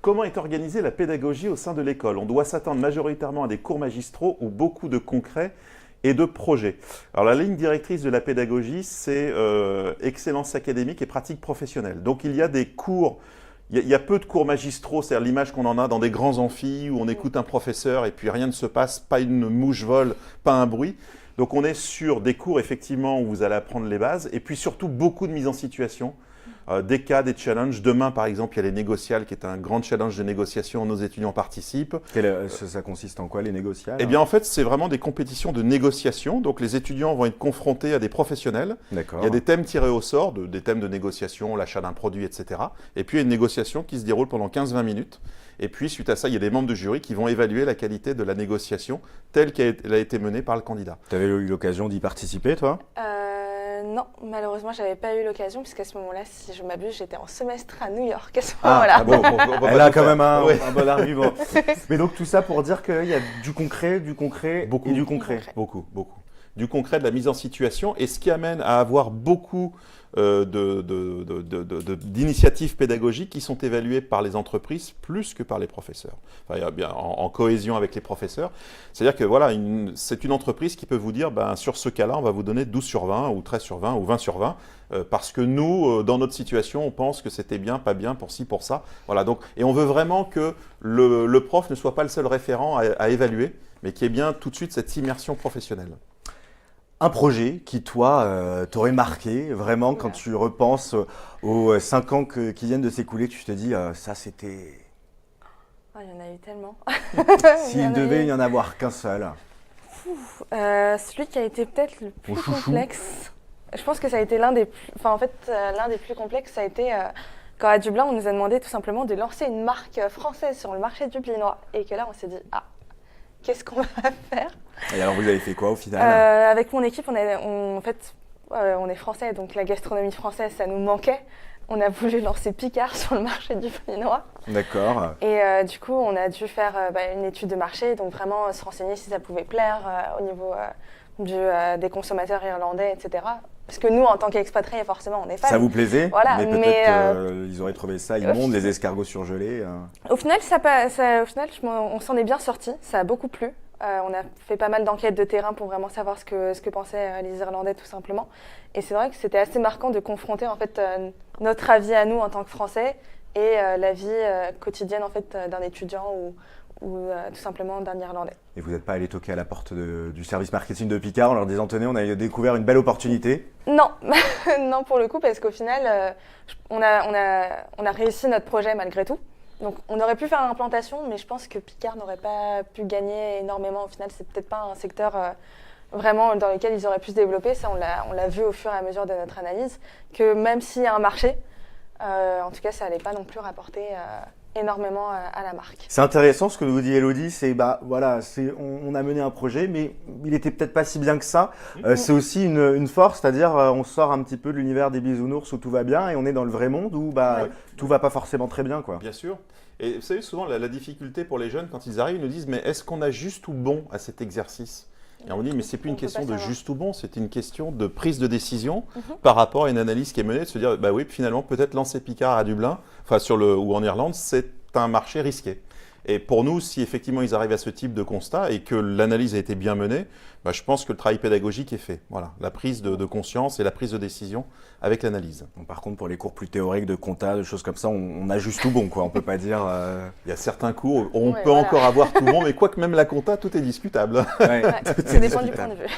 Comment est organisée la pédagogie au sein de l'école? On doit s'attendre majoritairement à des cours magistraux ou beaucoup de concrets et de projets. Alors la ligne directrice de la pédagogie, c'est excellence académique et pratique professionnelle. Donc il y a des cours, il y a peu de cours magistraux, c'est-à-dire l'image qu'on en a dans des grands amphis où on écoute un professeur et puis rien ne se passe, pas une mouche vole, pas un bruit. Donc on est sur des cours effectivement où vous allez apprendre les bases et puis surtout beaucoup de mise en situation. Des cas, des challenges. Demain, par exemple, il y a les négociales, qui est un grand challenge de négociation. Nos étudiants participent. Ça consiste en quoi, les négociales? Eh bien, en fait, c'est vraiment des compétitions de négociation. Donc, les étudiants vont être confrontés à des professionnels. D'accord. Il y a des thèmes tirés au sort, des thèmes de négociation, l'achat d'un produit, etc. Et puis, il y a une négociation qui se déroule pendant 15-20 minutes. Et puis, suite à ça, il y a des membres de jury qui vont évaluer la qualité de la négociation telle qu'elle a été menée par le candidat. Tu avais eu l'occasion d'y participer, toi? Non, malheureusement, je n'avais pas eu l'occasion, puisqu'à ce moment-là, si je m'abuse, j'étais en semestre à New York à ce moment-là. Elle a quand même un bon argument. Mais donc tout ça pour dire qu'il y a du concret, beaucoup, et du concret. Beaucoup. Du concret, de la mise en situation, et ce qui amène à avoir beaucoup d'initiatives pédagogiques qui sont évaluées par les entreprises plus que par les professeurs. Enfin, bien, en cohésion avec les professeurs. C'est-à-dire que voilà, c'est une entreprise qui peut vous dire, sur ce cas-là, on va vous donner 12 sur 20, ou 13 sur 20, ou 20 sur 20, parce que nous, dans notre situation, on pense que c'était bien, pas bien, pour ci, pour ça. Voilà, donc, et on veut vraiment que le prof ne soit pas le seul référent à évaluer, mais qu'il y ait bien tout de suite cette immersion professionnelle. Un projet qui, toi, t'aurait marqué vraiment quand tu repenses aux 5 ans qui viennent de s'écouler, tu te dis, ça c'était… Oh, il y en a eu tellement. S'il devait y en avoir qu'un seul. Celui qui a été peut-être le plus complexe, je pense que ça a été l'un des plus complexes, ça a été quand à Dublin, on nous a demandé tout simplement de lancer une marque française sur le marché dublinois. Et que là, on s'est dit, qu'est-ce qu'on va faire? Et alors, vous avez fait quoi au final? Avec mon équipe, on est français, donc la gastronomie française, ça nous manquait. On a voulu lancer Picard sur le marché dublinois. D'accord. Et du coup, on a dû faire une étude de marché, donc vraiment se renseigner si ça pouvait plaire au niveau des consommateurs irlandais, etc. Parce que nous, en tant qu'expatriés, forcément, on est fans. Ça vous plaisait? Voilà, mais peut-être qu'ils auraient trouvé ça immonde, les escargots surgelés. Au final, on s'en est bien sortis. Ça a beaucoup plu. On a fait pas mal d'enquêtes de terrain pour vraiment savoir ce que pensaient les Irlandais, tout simplement. Et c'est vrai que c'était assez marquant de confronter en fait notre avis à nous en tant que Français et la vie quotidienne en fait d'un étudiant ou tout simplement d'un Irlandais. Et vous n'êtes pas allé toquer à la porte du service marketing de Picard en leur disant, tenez, on a découvert une belle opportunité? Non, non pour le coup, parce qu'au final, on a réussi notre projet malgré tout. Donc on aurait pu faire l'implantation, mais je pense que Picard n'aurait pas pu gagner énormément. Au final, c'est peut-être pas un secteur vraiment dans lequel ils auraient pu se développer. Ça, on l'a vu au fur et à mesure de notre analyse, que même s'il y a un marché, en tout cas, ça n'allait pas non plus rapporter énormément à la marque. C'est intéressant ce que nous dit Elodie, on a mené un projet, mais il était peut-être pas si bien que ça. C'est aussi une force, c'est-à-dire on sort un petit peu de l'univers des bisounours où tout va bien et on est dans le vrai monde où tout va pas forcément très bien, quoi. Bien sûr. Et vous savez, souvent, la difficulté pour les jeunes, quand ils arrivent, ils nous disent « Mais est-ce qu'on a juste ou bon à cet exercice ?» Et on dit « Mais c'est plus une question de juste ou bon, c'est une question de prise de décision par rapport à une analyse qui est menée, de se dire « Bah oui, finalement, peut-être lancer Picard à Dublin, ou en Irlande, c'est un marché risqué. » Et pour nous, si effectivement ils arrivent à ce type de constat et que l'analyse a été bien menée, je pense que le travail pédagogique est fait. Voilà, la prise de conscience et la prise de décision avec l'analyse. Par contre, pour les cours plus théoriques de compta, de choses comme ça, on a juste tout bon, quoi. On peut pas dire… Il y a certains cours, on peut encore avoir tout bon, mais quoique même la compta, tout est discutable. Ça dépend du point de vue.